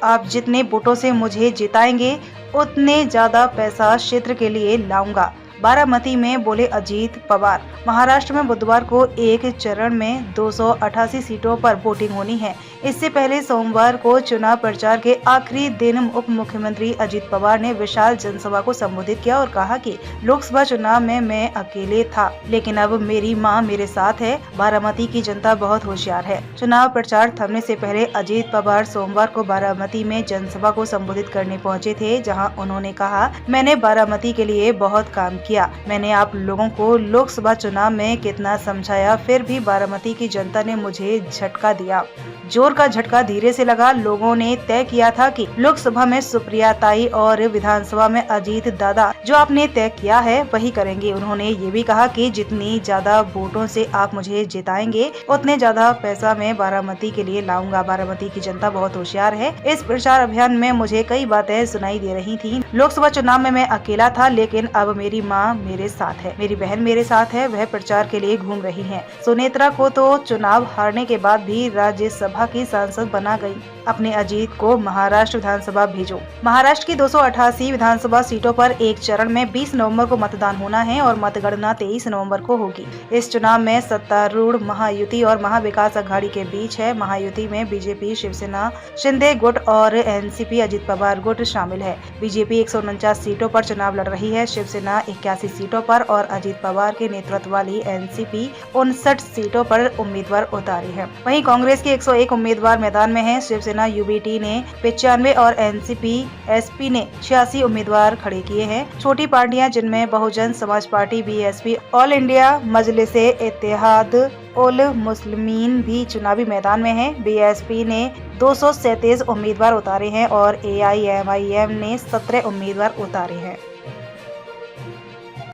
आप जितने वोटों से मुझे जिताएंगे उतने ज्यादा पैसा क्षेत्र के लिए लाऊंगा, बारामती में बोले अजीत पवार। महाराष्ट्र में बुधवार को एक चरण में 288 सीटों पर वोटिंग होनी है। इससे पहले सोमवार को चुनाव प्रचार के आखिरी दिन उप मुख्यमंत्री अजीत पवार ने विशाल जनसभा को संबोधित किया और कहा कि लोकसभा चुनाव में मैं अकेले था, लेकिन अब मेरी मां मेरे साथ है। बारामती की जनता बहुत होशियार है। चुनाव प्रचार थमने से पहले अजीत पवार सोमवार को बारामती में जनसभा को संबोधित करने पहुंचे थे, जहां उन्होंने कहा, मैंने बारामती के लिए बहुत काम किया। मैंने आप लोगों को लोकसभा चुनाव में कितना समझाया, फिर भी बारामती की जनता ने मुझे झटका दिया। जोर का झटका धीरे से लगा। लोगों ने तय किया था कि लोकसभा में सुप्रिया ताई और विधानसभा में अजीत दादा जो आपने तय किया है वही करेंगे। उन्होंने ये भी कहा कि जितनी ज्यादा वोटों से आप मुझे जिताएंगे उतने ज्यादा पैसा मैं बारामती के लिए लाऊंगा। बारामती की जनता बहुत होशियार है। इस प्रचार अभियान में मुझे कई बातें सुनाई दे रही थी। लोकसभा चुनाव में मैं अकेला था, लेकिन अब मेरी माँ मेरे साथ है, मेरी बहन मेरे साथ है, वह प्रचार के लिए घूम रही है। सुनेत्रा को तो चुनाव हारने के बाद भी राज्यसभा की सांसद बना गई। अपने अजीत को महाराष्ट्र विधानसभा भेजो। महाराष्ट्र की 288 विधानसभा सीटों पर एक चरण में 20 नवंबर को मतदान होना है और मतगणना 23 नवंबर को होगी। इस चुनाव में सत्तारूढ़ महायुति और महाविकास अघाड़ी के बीच है। महायुति में बीजेपी, शिवसेना, शिंदे गुट और एनसीपी अजीत पवार गुट शामिल है। बीजेपी 149 सीटों पर चुनाव लड़ रही है, शिवसेना 81 सीटों पर और अजीत पवार के नेतृत्व वाली एनसीपी 59 सीटों पर उम्मीदवार उतारी है। वहीं कांग्रेस के 101 उम्मीदवार मैदान में हैं। शिवसेना यूबीटी ने 95 और एनसीपी एसपी ने 86 उम्मीदवार खड़े किए हैं। छोटी पार्टियां जिनमें Bahujan Samaj party, BSP, all India Majlise Ittehad ul Muslimeen भी चुनावी मैदान में है। बीएसपी ने 237 उम्मीदवार उतारे हैं और एआईएमआईएम ने 17 उम्मीदवार उतारे हैं।